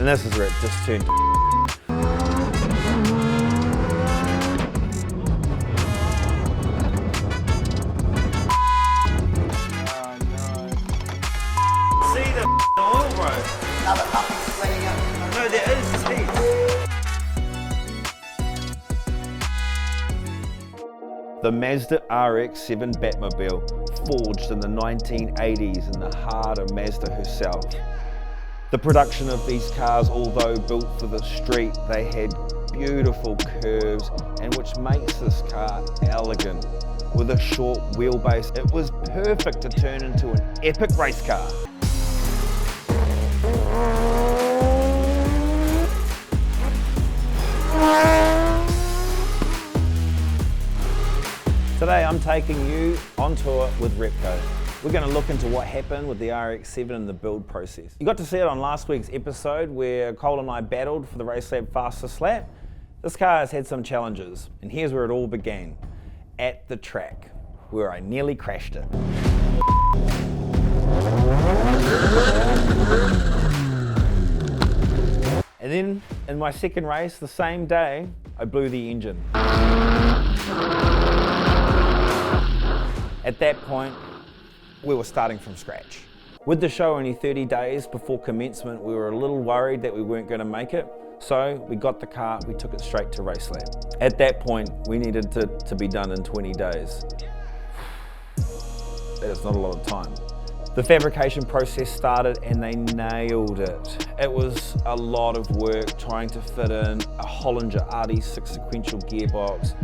And this is where it just turned. See the oil, bro. No, but nothing's sweating up. No, there is heat. The Mazda Rx7 Batmobile, forged in the 1980s in the heart of Mazda herself. The production of these cars, although built for the street, they had beautiful curves, and which makes this car elegant. With a short wheelbase, it was perfect to turn into an epic race car. Today I'm taking you on tour with Repco. We're going to look into what happened with the Rx7 and the build process. You got to see it on last week's episode where Cole and I battled for the Race Lab fastest lap. This car has had some challenges, and here's where it all began. At the track, where I nearly crashed it. And then in my second race, the same day, I blew the engine. At that point, we were starting from scratch. With the show only 30 days before commencement, we were a little worried that we weren't going to make it. So we got the car, we took it straight to Race Lab. At that point, we needed to be done in 20 days. That is not a lot of time. The fabrication process started and they nailed it. It was a lot of work trying to fit in a Hollinger RD6 sequential gearbox.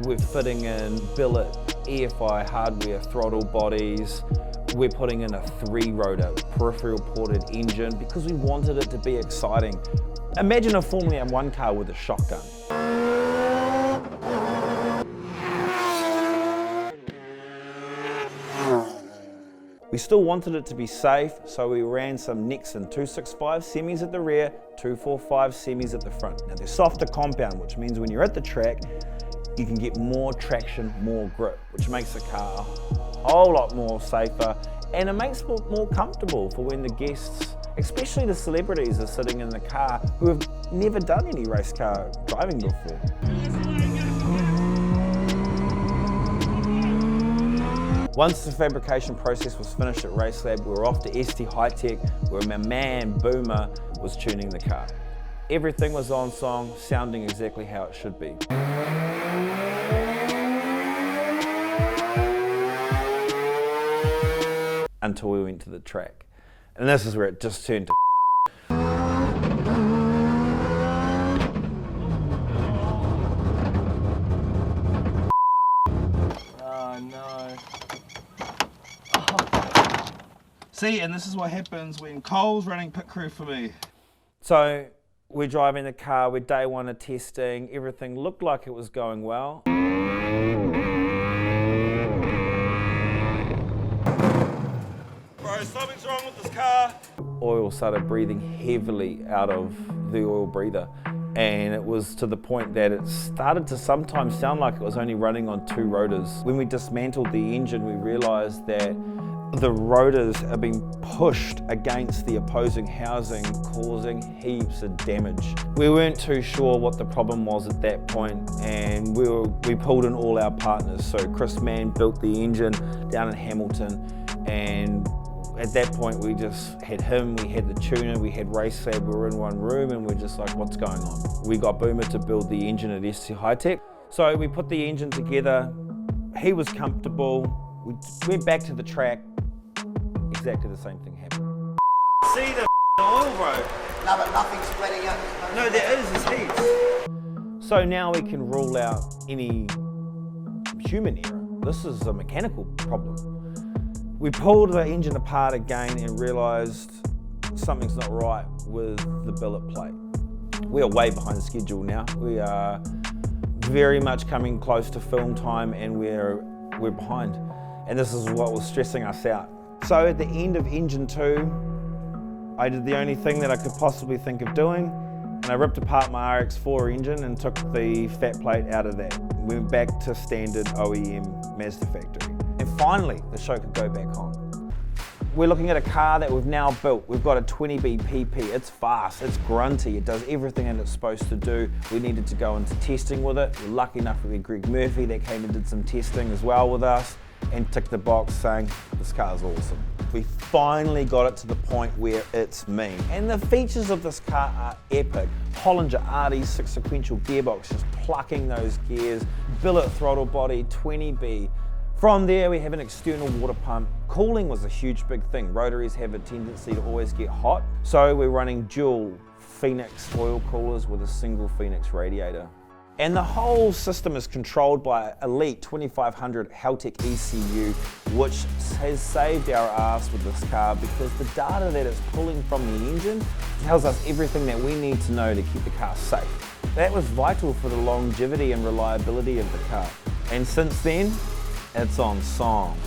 We're fitting in billet, EFI hardware throttle bodies. We're putting in a 3-rotor peripheral ported engine because we wanted it to be exciting. Imagine a Formula One car with a shotgun. We still wanted it to be safe, so we ran some Nexen 265 semis at the rear, 245 semis at the front. Now they're softer compound, which means when you're at the track, you can get more traction, more grip, which makes the car a whole lot more safer, and it makes it more comfortable for when the guests, especially the celebrities, are sitting in the car who have never done any race car driving before. Once the fabrication process was finished at Race Lab, we were off to ST High Tech, where my man Boomer was tuning the car. Everything was on song, sounding exactly how it should be. Until we went to the track. And this is where it just turned to Oh no. See, and this is what happens when Cole's running pit crew for me. So we're driving the car, we're day one of testing, everything looked like it was going well. Bro, something's wrong with this car. Oil started breathing heavily out of the oil breather, and it was to the point that it started to sometimes sound like it was only running on 2 rotors. When we dismantled the engine, we realized that the rotors are being pushed against the opposing housing, causing heaps of damage. We weren't too sure what the problem was at that point, and we pulled in all our partners. So Chris Mann built the engine down in Hamilton, and at that point we just had him, we had the tuner, we had Race Lab, we were in one room, and we're just like, what's going on? We got Boomer to build the engine at ST High Tech. So we put the engine together, he was comfortable, we went back to the track, exactly the same thing happened. See the oil, bro. No, but nothing's sweating up. No, there is heat. So now we can rule out any human error. This is a mechanical problem. We pulled the engine apart again and realised something's not right with the billet plate. We are way behind schedule now. We are very much coming close to film time, and we're behind. And this is what was stressing us out. So at the end of engine 2, I did the only thing that I could possibly think of doing, and I ripped apart my RX4 engine and took the fat plate out of that. We went back to standard OEM Mazda factory. And finally, the show could go back on. We're looking at a car that we've now built. We've got a 20B PP. It's fast, it's grunty, it does everything that it's supposed to do. We needed to go into testing with it. We're lucky enough we had Greg Murphy that came and did some testing as well with us and ticked the box saying, this car's awesome. We finally got it to the point where it's me. And the features of this car are epic. Hollinger RD6 sequential gearbox, just plucking those gears, billet throttle body, 20B. From there, we have an external water pump. Cooling was a huge big thing. Rotaries have a tendency to always get hot. So we're running dual Phoenix oil coolers with a single Phoenix radiator. And the whole system is controlled by Elite 2500 Haltech ECU, which has saved our ass with this car because the data that it's pulling from the engine tells us everything that we need to know to keep the car safe. That was vital for the longevity and reliability of the car. And since then, it's on song.